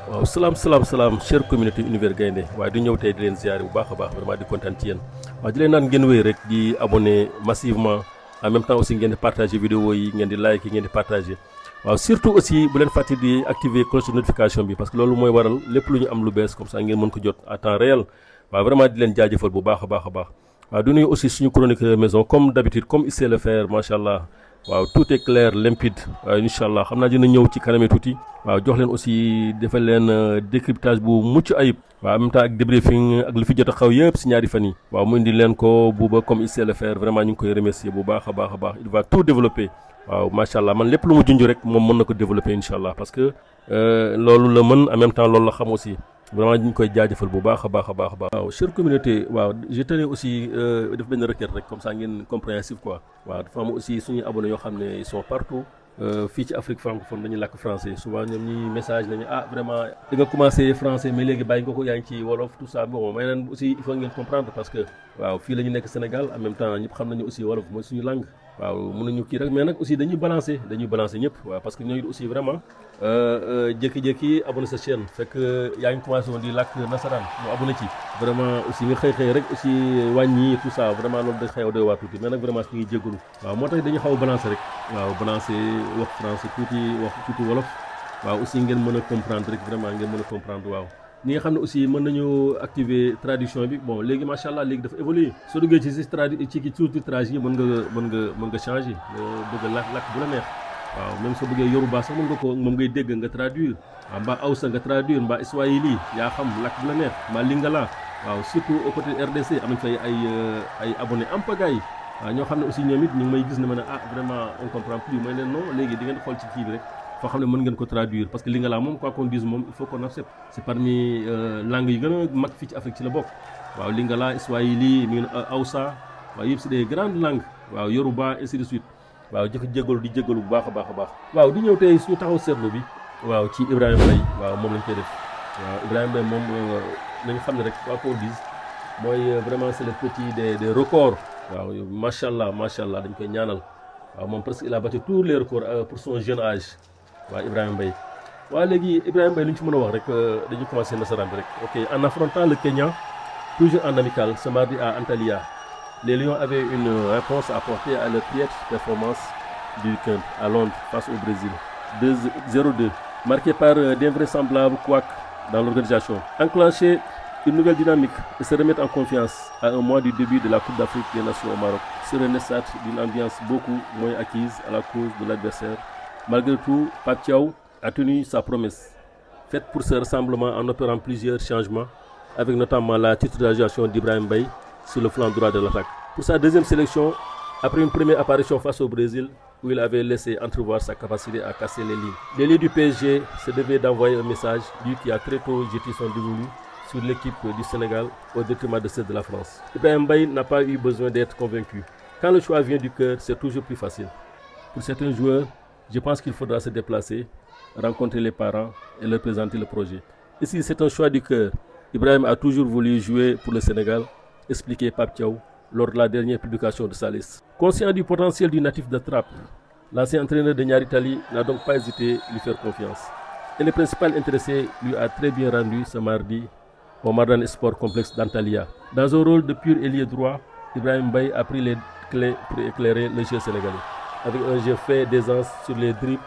waaw salaam chère communauté univers gaynde waaye di ñëw tey di leen ziare bu baax a baax vraiment di kontaan ci yéen waaw di leen naan ngeen wéy rek di abonné massivement en même temps aussi ngeen di partager vidéo yi ngeen di like yi ngeen di partager waaw surtout aussi bu leen fàtte di activer cloche de notification bi parce que loolu mooy waral lépp lu ñu am lu bees comme ça ngeen mën ko jot à temps réel waaw vraiment di leen jaajëfal bu baax a baax a baax waaw di nuyu aussi suñu chroniqueur maison comme d'habitude comme il sait le faire macha allah waaw tout est clair limpide waaw incha allah xam naa dina ñëw ci kaname tuuti waaw jox leen aussi defal leen décryptage bu mucc ayib waaw en même temps ak débriefing ak lu fi jot a xaw yëpp si ñaari fan yi waaw mu indi leen ko buuba comme il sait le faire vraiment ñu ngi koy remercier bu baax a baax a baax il va tout développer waaw macha allah man lépp lu mu junj rek moom mën na ko développer incha allah parce que loolu la mën en même temps loolu la xam aussi vraiment ñu ngi koy jaajëfal bu baax a baax a baax a baax. waaw chère communauté waaw je tenais aussi def benn requête rek comme ça ngeen compréhensif quoi waaw dafa am aussi suñuy abonnés yoo xam ne ils sont partout fii ci Afrique francophone dañuy làkk français souvent ñoom ñi message nañu vraiment da nga commencé français mais léegi bàyyi nga ko yaa ngi ci wolof tout ça bon may naan aussi il faut ngeen comprendre parce que waaw fii la ñu nekk Sénégal en même temps ñëpp xam nañu aussi wolof mooy suñu langue waaw mën nañu kii rek mais nag aussi dañuy balancer ñëpp waaw parce que ñooñu aussi vraiment jékki-jékki abonné sa chaîne fekk yaa ngi commencé woon di làkk nasaraan ñu abonné ci vraiment aussi nga xëy rek aussi wàññi tout ça vraiment loolu da xew doy waa tuuti mais nag vraiment su ñuy jéggalu waaw moo tax dañu xaw a balancer rek waaw balancer wax français tuuti wolof waaw aussi ngeen mën a comprendre rek vraiment ngeen mën a comprendre waaw ñi nga xam ne aussi mën nañu activer traduction bi bon léegi macha allah léegi dafa évoluer soo duggee ci sous-titrage yi mën nga changer bëgg a làkk bu la neex waaw même soo bëggee yoruba sax mën nga ko moom ngay dégg nga traduire waaw mbaa awsa nga traduire mbaa swahili yaa xam làkk bu la neex mbaa lingala waaw surtout au côté RDC am nañ fay ay abonnés am pagaille waaw ñoo xam ne aussi ñoom it ñu ngi may gis ne ma ne vraiment on comprend plus mooy leen non léegi di ngeen xool ci kii bi rek foo xam ne mën ngeen ko traduire parce que lingala moom quoi qu'on dise moom il faut qu'on accepte c'est parmi langues yi gën a mag fii ci Afrique ci la bokk waaw lingala swahili mi ngi awsa waaw yëpp c'est des grandes langues waaw yoruba ainsi de suite waaw di jéggalu bu baax a baax waaw di ñëw tey suñu taxaw seetlu bi waaw ci Ibrahima Mbaye waaw moom lañ koy def waaw Ibrahima Mbaye moom nañu xam ne rek quoi qu'on dise mooy vraiment c'est le petit des records waaw macha allah dañ koy ñaanal waaw moom presque il a battu tous les records pour son jeune âge waaw Ibrahima Mbaye waaw léegi Ibrahima Mbaye lu ñu ci mën a wax rek dañu commencé nasaraan bi rek ok en affrontant le Kenya toujours en amical ce mardi à Antalya les Lions avaient une réponse à apporter à leur piètre performance du week-end à Londres face au Brésil 0-2 marqué par d'invraisemblables couacs dans l'organisation enclencher une nouvelle dynamique et se remettre en confiance à un mois du début de la Coupe d'Afrique des Nations au Maroc sur un stade d'une ambiance beaucoup moins acquise à la cause de l'adversaire. Malgré tout, Pape Thiaw a tenu sa promesse, faite pour ce rassemblement en opérant plusieurs changements, avec notamment la titularisation d'Ibrahima Mbaye sur le flanc droit de l'attaque. Pour sa deuxième sélection, après une première apparition face au Brésil, où il avait laissé entrevoir sa capacité à casser les lignes. L'ailier du PSG se devait d'envoyer un message, lui qui a très tôt jeté son dévolu sur l'équipe du Sénégal au détriment de celle de la France. Ibrahima Mbaye n'a pas eu besoin d'être convaincu. Quand le choix vient du cœur, c'est toujours plus facile. Pour certains joueurs, je pense qu'il faudra se déplacer, rencontrer les parents et leur présenter le projet. Ici, c'est un choix du cœur. Ibrahim a toujours voulu jouer pour le Sénégal, expliquait Pape Thiaw lors de la dernière publication de sa liste. Conscient du potentiel du natif de Trappes, l'ancien entraîneur de Niary Tally n'a donc pas hésité à lui faire confiance. Et le principal intéressé lui a très bien rendu ce mardi au Mardane Sport Complexe d'Antalya. Dans un rôle de pur ailier droit, Ibrahima Mbaye a pris les clés pour éclairer le jeu sénégalais. Avec un jeu fait d'aisance sur les dribbles,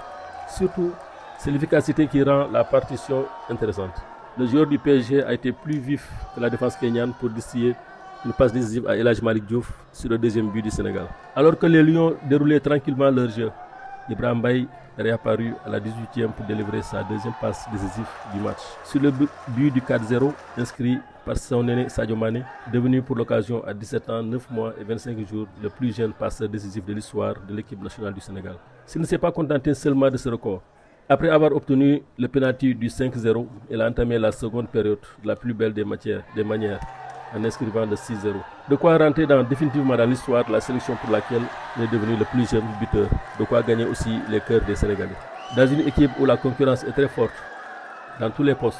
surtout c'est l'efficacité qui rend la partition intéressante. Le joueur du PSG a été plus vif que la défense kenyane pour distiller une passe décisive à El Hadji Malick Diouf sur le deuxième but du Sénégal. Alors que les Lions déroulaient tranquillement leur jeu, Ibrahima Mbaye est réapparu à la 18e pour délivrer sa deuxième passe décisive du match. Sur le but du 4-0 inscrit par son aîné Sadio Mané, devenu pour l'occasion à 17 ans, 9 mois et 25 jours le plus jeune passeur décisif de l'histoire de l'équipe nationale du Sénégal. S'il ne s'est pas contenté seulement de ce record, après avoir obtenu le penalty du 5-0, il a entamé la seconde période de la plus belle des manières en inscrivant le 6-0. De quoi rentrer définitivement dans l'histoire de la sélection pour laquelle il est devenu le plus jeune buteur. De quoi gagner aussi les cœurs des Sénégalais. Dans une équipe où la concurrence est très forte, dans tous les postes,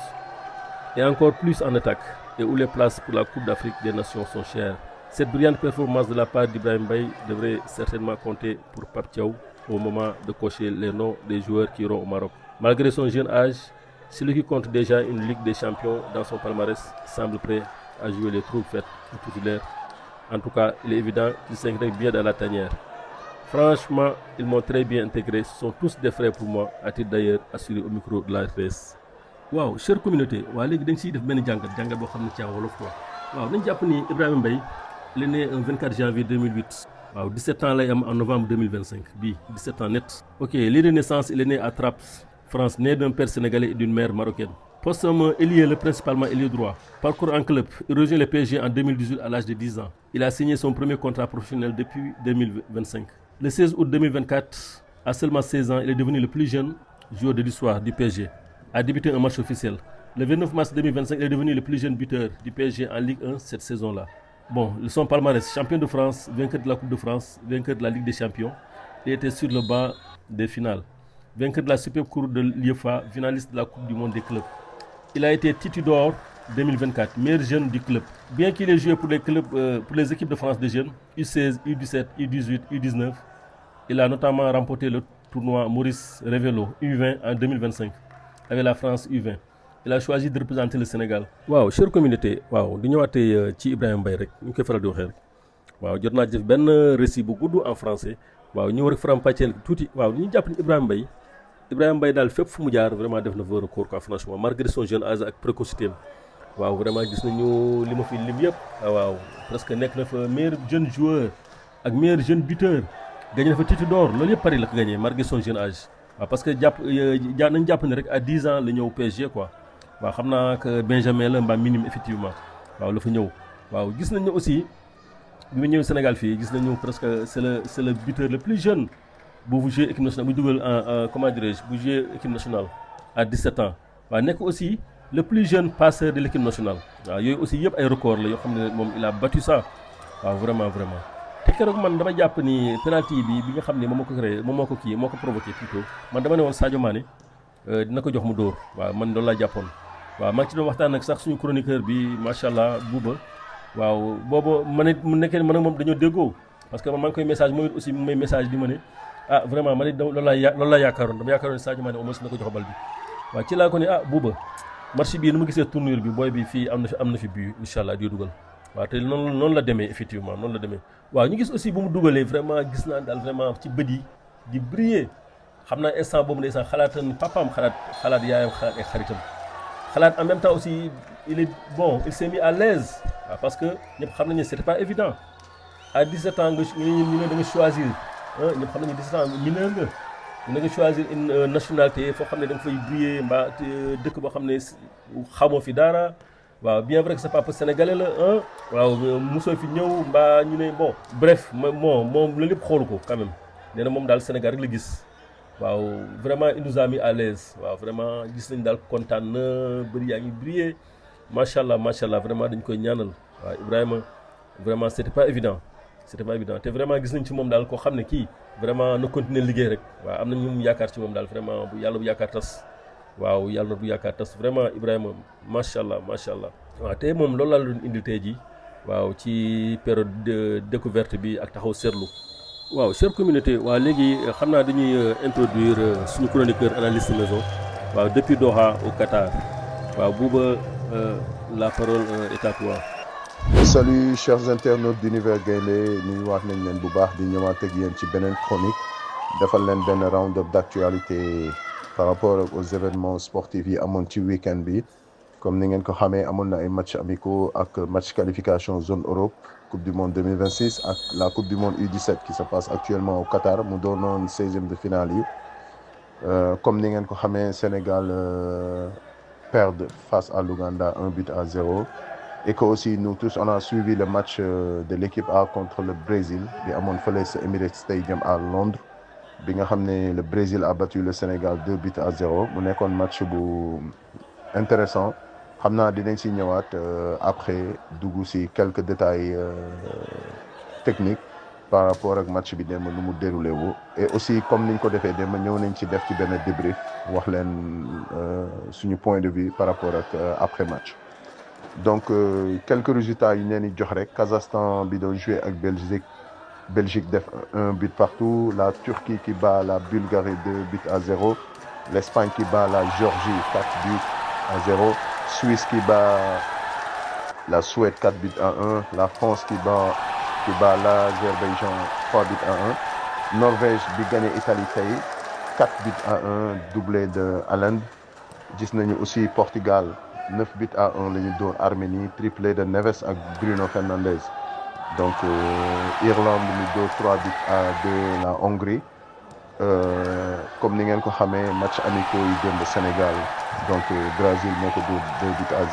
et encore plus en attaque, et où les places pour la Coupe d'Afrique des Nations sont chères. Cette brillante performance de la part d'Ibrahima Mbaye devrait certainement compter pour Pape Thiaw au moment de cocher les noms des joueurs qui iront au Maroc. Malgré son jeune âge, Celui qui compte déjà une Ligue des Champions dans son palmarès semble prêt à jouer les troubles-fêtes au titulaire. En tout cas, il est évident qu'il s'intègre bien dans la tanière. Franchement, ils m'ont très bien intégré. Ce sont tous des frères pour moi, a-t-il d'ailleurs assuré au micro de la RTS. waaw chère communauté waa léegi dañ siy def benn jàngat boo xam ne ci wolof quoi waaw nañ jàpp ni Ibrahima Mbaye il est né un 24 janvier 2008 waaw 17 ans lay am en novembre 2025 bii 17 ans net. ok lieu de naissance il est né à Trappes, France, né d'un père sénégalais et d'une mère marocaine. Poste ailier, principalement ailier droit. Parcours en club, il rejoint le PSG en 2018 à l'âge de 10 ans. Il a signé son premier contrat professionnel depuis 2025. Le 16 août 2024, à seulement 16 ans, il est devenu le plus jeune joueur de l'histoire du PSG. A débuté un match officiel. Le 29 mars 2025, il est devenu le plus jeune buteur du PSG en Ligue 1 cette saison-là. Bon, son palmarès, champion de France, vainqueur de la Coupe de France, vainqueur de la Ligue des Champions. Il était sur le banc des finales. Vainqueur de la Super Coupe de l'UEFA, finaliste de la Coupe du Monde des clubs. Il a été Titi d'Or 2024, meilleur jeune du club. Bien qu'il ait joué pour les clubs, pour les équipes de France des jeunes, U16, U17, U18, U19, il a notamment remporté le tournoi Maurice Révélo U20 en 2025 avec la France U20. Il a choisi de représenter le Sénégal. waaw chère communauté waaw di ñëwaatee ci Ibrahima Mbaye rek ñu koy faral di waxee rek waaw jot naa def benn récit bu gudd en français waaw ñu war a faram-fàcceel tuuti waaw ñu jàpp ni Ibrahima Mbaye daal fépp fu mu jaar vraiment def na fa record quoi franchement malgré son jeune âge ak précocité waaw vraiment gis nañu li ma fi lim yëpp waaw presque nekk na fa meilleur jeune joueur ak meilleur jeune buteur gagné na fa titre d'or loolu yëpp Paris la ko gagné malgré son jeune âge. waaw parce que nañ jàpp ne rek à 10 ans la ñëw PSG quoi waaw xam naa que Benjamin la mbaa minime effectivement waaw la fa ñëw waaw gis nañ ne aussi bi mu ñëw Sénégal fii gis nañu presque c'est le buteur le plus jeune. bu jouer équipe nationale bu dugal en comment dirais-je bu jouer équipe nationale à 17 ans waaw nekk aussi le plus jeune passeur de l'équipe nationale waaw yooyu aussi yëpp ay record la yoo xam ne moom il a battu ça waaw vraiment te keroog man dama jàpp ni penalty bi nga xam ne moom moo ko créé moom moo ko provoqué plutôt man dama ne woon Sadio Mané dina ko jox mu dóor waaw man loolu laa jàppoon waaw maa ngi ci doon waxtaan nag sax suñu chroniqueur bi macha allah Bouba waaw boobu mu nekkee man ak moom dañoo déggoo parce que man maa ngi koy message moom it aussi mu may message di ma ne ah vraiment man it loolu laa yaakaaroon dama yaakaaroon ne Sadio Mané au moins na ko jox bal bi waaw ci laa ko ne Bouba match bii nu ma gisee tournure bi booy bi fii am na fi but incha allah di dugal waaw te noonu la demee effectivement noonu la demee waaw ñu gis aussi bu mu dugalee vraiment gis naa daal vraiment ci bët yi di briller xam naa instant boobu ndeysaan xalaatan papaam xalaat yaayam xalaat ay xaritam xalaat en même temps aussi il s'est mis à l'aise waaw parce que ñëpp xam nañu c'était pas évident à 17 ans ñu ne da nga choisir ñëpp xam nañu 17 ans mineur nga choisir une nationalité foo xam ne da nga fay briller mbaa dëkk boo xam ne xamoo fi dara waaw bien vrai que sa papa sénégalais la waaw mosoo fi ñëw mbaa ñu ne bon bref moom loolu lépp xoolu ko quand même nee na moom daal Sénégal rek la gis waaw vraiment il nous a mis à l'aise waaw vraiment gis nañ daal kontaan na bëri yaa ngi briller macha allah vraiment dañ koy ñaanal waaw Ibrahima vraiment c'était pas évident te vraiment gis nañ ci moom daal koo xam ne kii vraiment na continuer liggéey rek waaw am na ñu yaakaar ci moom daal vraiment bu yàlla bu yaakaar tas waaw yàlla bu yaakaar tas vraiment Ibrahima macha allah waaw te moom loolu laa la doon indil tey jii waaw ci période de découverte bi ak taxaw seetlu. waaw chère communauté waaw léegi xam naa dañuy introduire suñu chroniqueur analyste maison waaw depuis Doha au Qatar waaw Bouba la parole est à toi. Salut chers internautes d'Univers Gaindé ñu wax nañ leen bu baax di ñëwaat ak yéen ci beneen chronique defal leen benn round-up d'actualité par rapport aux événements sportifs yi amoon ci week-end bi comme ni ngeen ko xamee amoon na ay matchs amicaux ak match qualification zone Europe Coupe du Monde 2026 ak la Coupe du Monde U17 qui se passe actuellement au Qatar mu doonoon 16e de finale yi comme ni ngeen ko xamee Sénégal perd face à l'Ouganda 1-0 et que aussi nous tous on a suivi le match de l'équipe A contre le Brésil bi amoon fële sa Emirates Stadium à Londres bi nga xam ne le Brésil a battu le Sénégal 2-0 mu nekkoon match bu intéressant xam naa dinañ si ñëwaat après dugg si quelques détails techniques par rapport ak match bi démb nu mu déroulé wu et aussi comme niñ ko defee démb ñëw nañ ci def ci benn débrief wax leen suñu point de vue par rapport ak après match. Donc quelques résultats yu ñu leen di jox rek Kazakhstan bi doon joué ak Belgique def 1 but partout, la Turquie qui bat la Bulgarie 2-0, l'Espagne qui bat la Géorgie 4-0, Suisse qui bat la Suède 4-1, la France qui bat l'Azerbaïdjan 3-1, Norvège bi gagné Italie tey 4-1, doublé de Haaland. Gis nañu aussi Portugal 9-1 la ñu dóor Arménie, triplé de Neves ak Bruno Fernandes. Donc Irlande mi dóor 3-2 la Hongrie. Comme ni ngeen ko xamee match amicaux yi démb Sénégal, donc Brésil moo ko dóor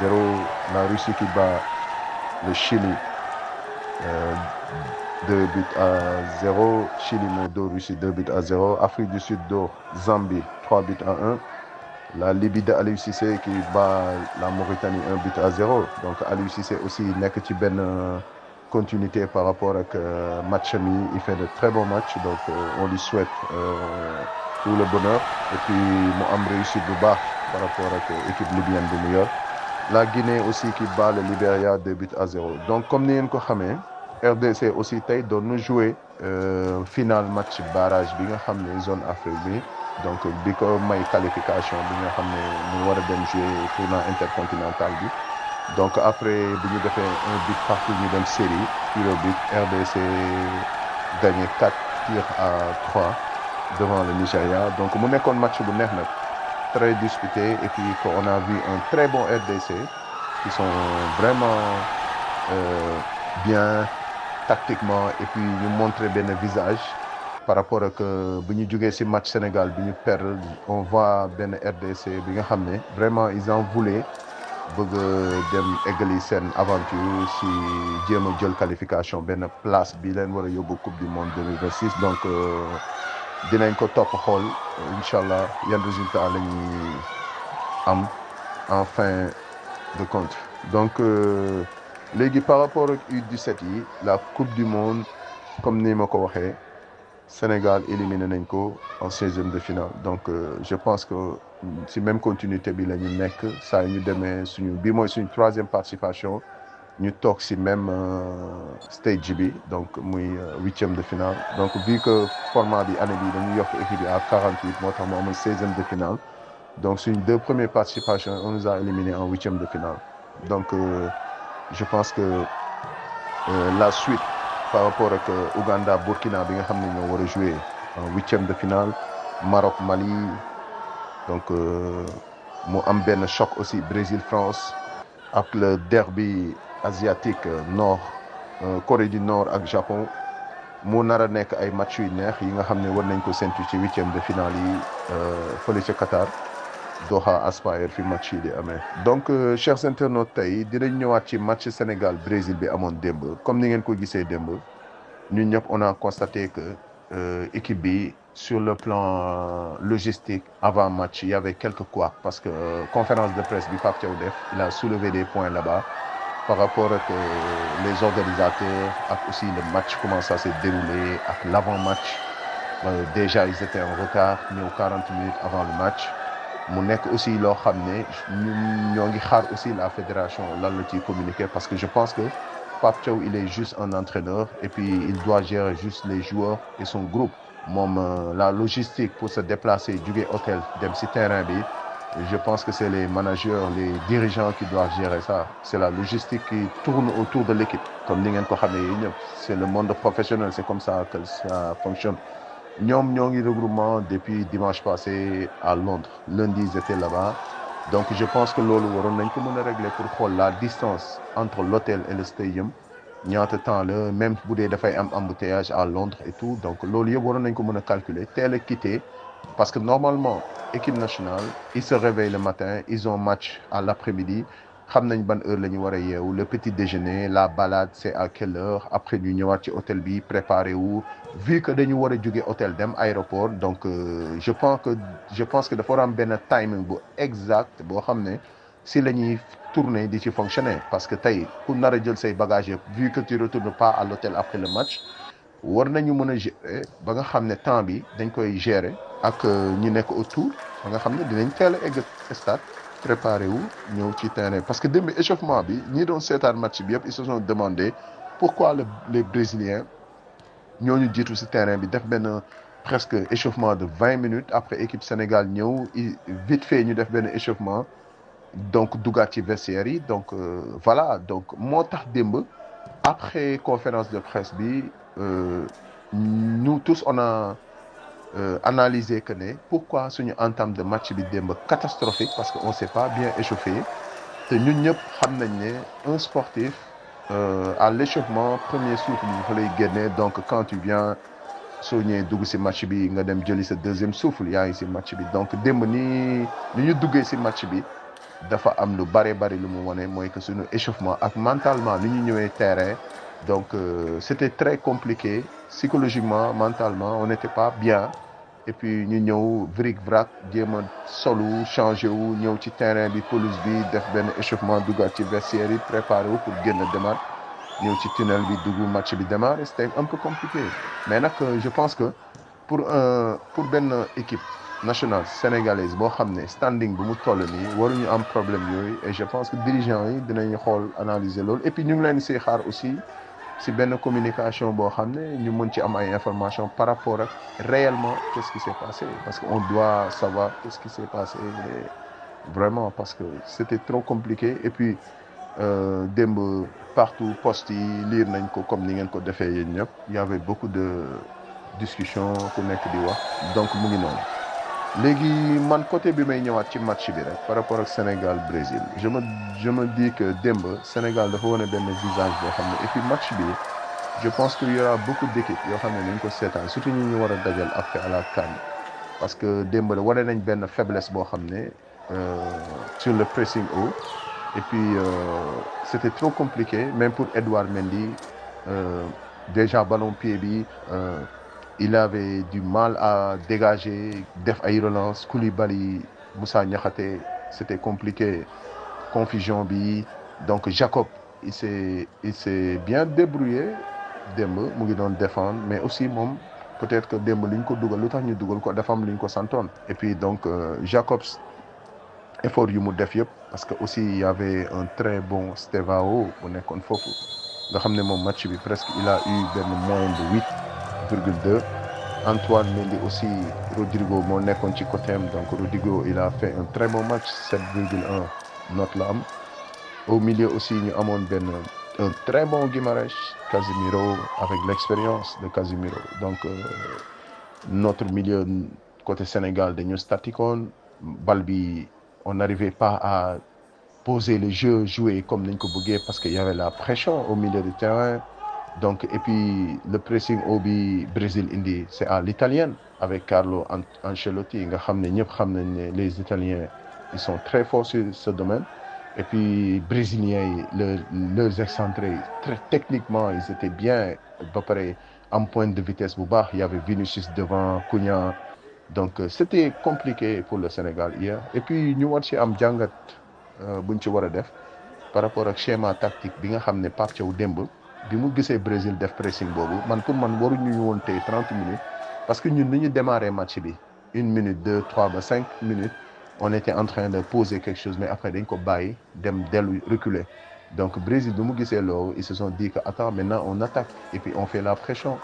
2-0, la Russie qui bat le Chili 2-0, Chili moo dóor Russie 2-0, Afrique du Sud dóor Zambie 3-1, la Libye de Aliou Cissé qui bat la Mauritanie 1-0. Donc Aliou Cissé aussi nekk ci benn continuité par rapport ak match mi, il fait de très bons matchs, donc on lui souhaite tout le bonheur et puis mu am réussite bu baax par rapport ak équipe libyenne bu mu yor. La Guinée aussi qui bat le Libéria 2-0. Donc comme ni ngeen ko xamee RDC aussi tey doon na jouer final match barrage bi nga xam ne zone Afrique bi, donc bi ko may qualification bi nga xam ne mu war a dem jouer tournoi intercontinental bi. Donc après bi ñu defee un but partout ñu dem série tir au but, RDC gagné 4-3 devant le Nigeria. Donc mu nekkoon match bu neex nag, très disputé, et puis qu'on a vu un très bon RDC qui sont vraiment bien tactiquement, et puis ñu montrer benn visage par rapport ak bu ñu jógee ci match Sénégal bi ñu perdre. On voit benn RDC bi nga xam ne vraiment ils en voulaient bëgg dem eggali seen aventure ci jéem a jël qualification benn place bi leen war a yóbbu coupe du monde 2026. Donc dinañ ko topp xool incha allah yan résultat la ñuy am en fin de compte. Donc léegi par rapport ak U17 yi, la coupe du monde comme ni ma ko waxee, Sénégal éliminé nañ ko en 16e de finale. Donc je pense que si même continuité bi la ñu nekk, saa ñu demee suñu bi mooy suñu 3e participation ñu toog si même stage bi, donc muy 8e de finale. Donc vu que format bi année bi dañu yokk équipe bi à 48, moo tax mu amoon 16e de finale. Donc suñu 2 premières participations on nous a éliminé en 8e de finale. Donc je pense que la suite par rapport ak Ouganda Burkina bi nga xam ne ñoo war a jouer en 8e de finale, Maroc Mali, donc mu am benn choc aussi Brésil France, ak le derby asiatique nord Corée du Nord ak Japon. mu nar a nekk ay match yu neex yi nga xam ne war nañ ko séntu ci 8e de finale yi fële ca Qatar, Doha Aspire fi match yi di amee. Donc chers internautes, tey dinañ ñëwaat ci match Sénégal Brésil bi amoon démb. Comme ni ngeen ko gisee démb, ñun ñëpp on a constaté que équipe bi sur le plan logistique avant match il y avait quelques couacs, parce que conférence de presse bi Pape Thiaw def, il a soulevé des points là-bas par rapport ak les organisateurs, ak aussi le match comment ça s'est déroulé, ak l'avant-match. Déjà ils étaient en retard, ñëw 40 minutes avant le match. mu nekk aussi loo xam ne ñun ñoo ngi xaar aussi la fédération lan la ciy communiquer, parce que je pense que Pape Thiaw il est juste un entraîneur et puis il doit gérer juste les joueurs et son groupe. Moom la logistique pour se déplacer jóge hôtel dem ci terrain bi, je pense que c'est les managers, les dirigeants qui doivent gérer ça. C'est la logistique qui tourne autour de l'équipe, comme ni ngeen ko xamee yi ñëpp. C'est le monde professionnel, c'est comme ça que ça fonctionne. ñoom ñoo ngi regroupement depuis dimanche passé à Londres. Lundi ils étaient là-bas. Donc je pense que loolu waroon nañ ko mën a régler pour xool la distance entre l'hôtel et le stadium, ñaata temps la, même bu dee dafay am embouteillage à Londres et tout. Donc loolu yëpp waroon nañ ko mën a calculer, teel a quitter, parce que normalement équipe nationale ils se réveillent le matin, ils ont match à l'après-midi, xam nañ ban heure la ñu war a yeewu, le petit déjeuner, la balade c'est à quelle heure, après ñu ñëwaat ci hôtel bi préparé wu. Vu que dañu war a jóge hôtel dem aéroport, donc je pense que dafa war a am benn timing bu exact boo xam ne si la ñuy tourner di ci fonctionner. Parce que tey pour nar a jël say bagages yëpp, vu que tu retournes pas à l'hôtel après le match, war nañu mën a gérer ba nga xam ne temps bi dañ koy gérer ak ñi nekk autour, ba nga xam ne dinañ teel a egg stade préparé wu ñëw ci terrain. Parce que démb échauffement bi ñi doon seetaan match bi yëpp ils se sont demandé pourquoi les Brésiliens ñooñu jiitu ci terrain bi def benn presque échauffement de 20 minutes après équipe Sénégal ñëw vite fait ñu def benn échauffement donc duggaat ci vestiaire yi donc voilà donc moo tax démb après conférence de presse bi nous tous on a analysé que ne pourquoi suñu entame de match bi démb catastrophique parce que on s'est pas bien échauffé te ñun ñëpp xam nañ ne un sportif à l'échauffement premier souffle bi fa lay génne donc quand tu viens soo ñëwee dugg ci match bi nga dem jëli sa deuxième souffle yaa ngi ci match bi donc démb ni ñu duggee ci match bi dafa am lu bari lu mu wone mooy que suñu échauffement ak mentalement ni ñu ñëwee terrain donc c'était très compliqué psychologiquement mentalement on n'était pas bien et puis ñu ñëw vric-vrac jéem a solu changé wu ñëw ci terrain bi pelouse bi def benn échauffement duggaat ci vestiaire yi préparé wu pour génn demaat ñëw ci tunnel bi dugg match bi démarré c'était un peu compliqué mais nag je pense que pour benn équipe nationale sénégalaise boo xam ne standing bu mu toll nii waruñu am problème yooyu et je pense que dirigeants yi dinañu xool analyser loolu et puis ñu ngi leen si xaar aussi si benn communication boo xam ne ñu mën ci am ay informations par rapport ak réellement qu'est-ce qui s'est passé parce que on doit savoir qu'est-ce qui s'est passé vraiment parce que c'était trop compliqué et puis démb partout poste yi lire nañ ko comme ni ngeen ko defee yéen ñëpp il y avait beaucoup de discussions ku nekk di wax donc mu ngi noonu léegi man côté bi may ñëwaat ci match bi rek par rapport ak Sénégal Brésil je me dis que démb Sénégal dafa wane benn visage boo xam ne et puis match bi je pense qu'il y aura beaucoup d'équipes yoo xam ne nañ ko seetaan surtout ñi ñu war a dajal après à la CAN parce que démb wane nañ benn faiblesse boo xam ne sur le pressing haut et puis c'était trop compliqué même pour Edouard Mendy déjà ballon pied bi il avait du mal à dégager def ay relance Koulibaly Moussa Niakhaté c'était compliqué confusion bi donc Jacob il s'est bien débrouillé démb mu ngi doon défendre mais aussi moom peut-être que démb li ñu ko dugal lu tax ñu dugal ko dafa am li ñu ko santoon et puis donc Jacobs effort yu mu def yëpp parce que aussi il y avait un très bon Stevao bu nekkoon foofu nga xam ne moom match bi presque il a eu benn moyenne de 8,2 Antoine Mendy aussi Rodrigo moo nekkoon ci côté am donc Rodrigo il a fait un très bon match 7,1 note la am au milieu aussi ñu amoon un très bon Guimaraes Casemiro avec l'expérience de Casemiro donc notre milieu côté Sénégal dañu statikoon bal bi on n'arrivait pas à poser le jeu jouer comme nañ ko bëggee parce que y avait la pression au milieu du terrain donc et puis le pressing au bi Brésil indi c'est à l'italienne avec Carlo Ancelotti nga xam ne ñëpp xam nañ ne les Italiens ils sont très forts sur ce domaine et puis brésiliens yi leurs excentrés très techniquement ils étaient bien ba pare am pointe de vitesse bu baax il y avait Vinicius devant Cunha donc c'était compliqué pour le Sénégal hier et puis ñu war ci am jàngat buñ ci war a def par rapport ak schéma tactique bi nga xam ne Pape Thiaw démb bi mu gisee Brésil def pressing boobu pour man waruñu ñu woon tey 30 minutes parce que ñun ni ñu démarré match bi 1 minute 2 3 ba 5 minutes on était en train de poser quelque chose mais après dañ ko bàyyi dem dellu reculer donc Brésil bi mu gisee loolu ils se sont dit que attends maintenant on attaque et puis on fait la pression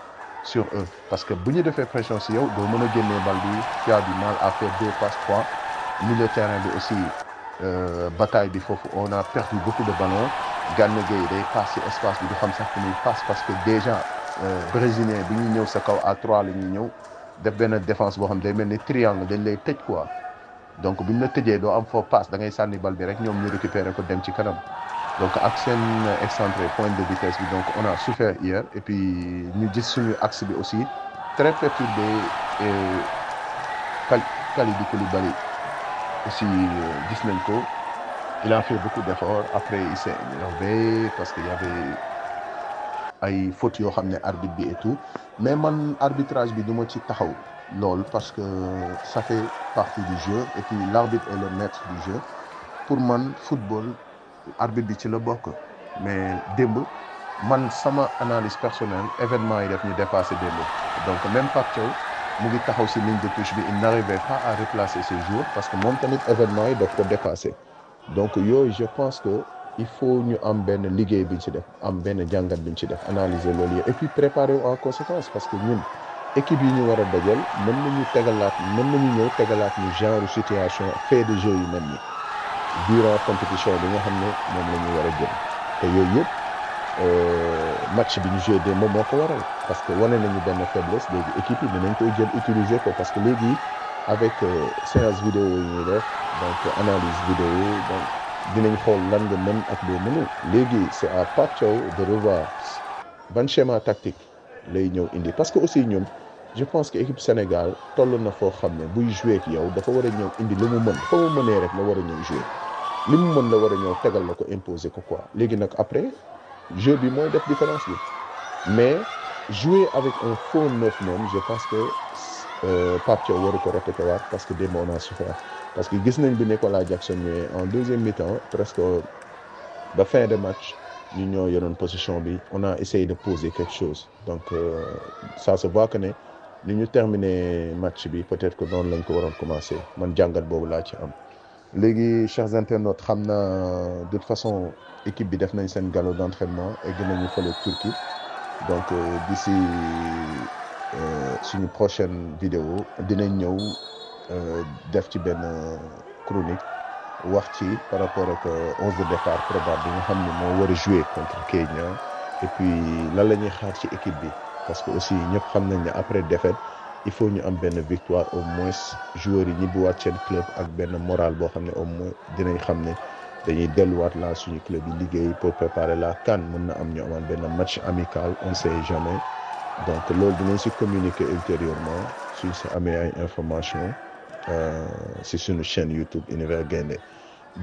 sur eux parce que bu ñu defee pression si yow doo mën a génnee bal bi tu as du mal à faire 2 passes 3 milieu terrain bi aussi bataille bi foofu on a perdu beaucoup de ballons Gana Gueye day passe ci espace bi du xam sax fu muy passe parce que déjà brésilien bi ñuy ñëw sa kaw à 3 la ñuy ñëw def benn défense boo xam day mel ni triangle dañ lay tëj quoi donc bu ñu la tëjee doo am foo passe da ngay sànni bal bi rek ñoom ñu récupérer ko dem ci kanam donc ak seen excentré pointe de vitesse bi donc on a souffert hier et puis ñu gis suñu axe bi aussi très perturbé et Kalidou Koulibaly aussi gis nañ ko il a fait beaucoup d'efforts après il s'est énervé parce qu'il y avait ay fautes yoo xam ne arbitre bi et tout mais man arbitrage bi du ma ci taxaw lool parce que ça fait partie du jeu et puis l'arbitre est le maître du jeu pour man football arbitre bi ci la bokk mais démb man sama analyse personnelle événement yi def ñu dépassé démb donc même Pape Thiaw mu ngi taxaw ci ligne de touche bi il n'arrivait pas à replacer ses joueurs parce que moom tamit événement yi daf ko dépassé donc yooyu je pense que il faut ñu am benn liggéey bi ñu ci def am benn jàngat bi ñu ci def analyser loolu yëpp et puis préparer en conséquence parce que ñun équipe yi ñu war a dajal mën nañu ñëw tegalaat ñu genre situation fait de jeu yu mel ni durant compétition bi nga xam ne moom la ñu war a jëm te yooyu yëpp match bi ñu joué démb moo ko waral parce que wane nañu benn faiblesse léegi équipe yi dinañ koy jël utiliser ko parce que léegi avec séance vidéo yi ñuy def donc analyse vidéo donc dinañ xool lan nga mën ak loo mënul léegi c'est à Pape Thiaw de revoir ban schéma tactique lay ñëw indi parce que aussi ñun je pense que équipe Sénégal toll na foo xam ne buy joué ak yow dafa war a ñëw indi lu mu mën fa mu mënee rek la war a ñëw joué li mu mën la war a ñëw tegal la ko imposer ko quoi léegi nag après jeu bi mooy def différence bi mais jouer avec un faux neuf moom je pense que Pape Thiaw waru ko répété waat parce que démb on a souffert parce que gis nañ bi Nicolas Jackson ñëwee en deuxième mi-temps presque ba fin de match ñu ñoo yoroon position bi on a essayé de poser quelque chose donc ça se voit que ne ni ñu terminé match bi peut-être que noonu lañ ko waroon commencer man jàngat boobu laa ci am. léegi chers internautes xam naa de toute façon équipe bi def nañ seen galop d'entraînement egg nañu fële Turquie donc d'ici suñu prochaine vidéo dinañ ñëw def ci benn chronique wax ci par rapport ak 11 de départ probable bi nga xam ne moo war a jouer contre Kenya et puis lan la ñuy xaar ci équipe bi parce que aussi ñëpp xam nañ ne après défaite il faut ñu am benn victoire au moins joueurs yi ñibbiwaat seen club ak benn moral boo xam ne au moins dinañ xam ne dañuy delluwaat la suñu club yi liggéey pour préparer la CAN mën na am ñu amaan benn match amical on sait jamais donc loolu dinañ si communiquer ultérieurement suñ si amee ay information si suñu chaîne YouTube Univers Gaindé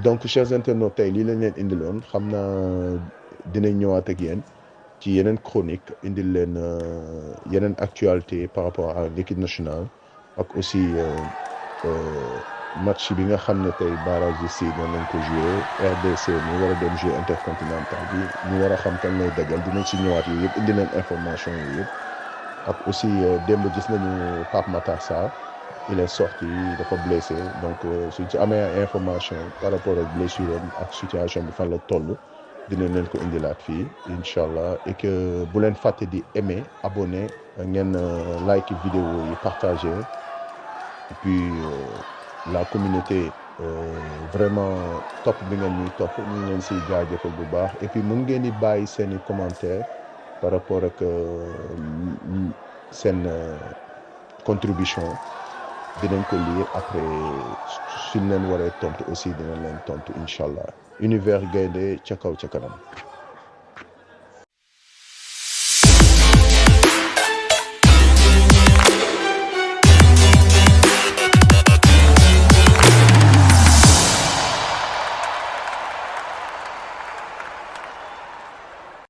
donc chers internautes tey lii lañ leen indiloon xam naa dinañ ñëwaat ak yéen ci yeneen chronique indil leen yeneen actualité par rapport à l'équipe nationale ak aussi match bi nga xam ne tey barrage ici doon nañ ko joué RDC ñu war a dem jouer intercontinental bi ñu war a xam kañ lay dajal dinañ si ñëwaat yooyu yëpp indi leen information yooyu yëpp ak aussi démb gis nañu Pape Matar Sarr il est sorti dafa blessé donc suñ ci amee information par rapport ak blessure am ak situation bi fan la toll dinañ leen ko indilaat fii incha allah et que bu leen fàtte di aimer abonner ngeen like vidéo yi partager et puis la communauté vraiment topp bi ngeen ñuy topp ñu ngi leen siy jaajëfal bu baax et puis mën ngeen di bàyyi seeni commentaire par rapport ak seen contribution dinañ ko lire après suñ leen waree tontu aussi dinañ leen tontu incha allah Univers Gaindé ca kaw ca kanam.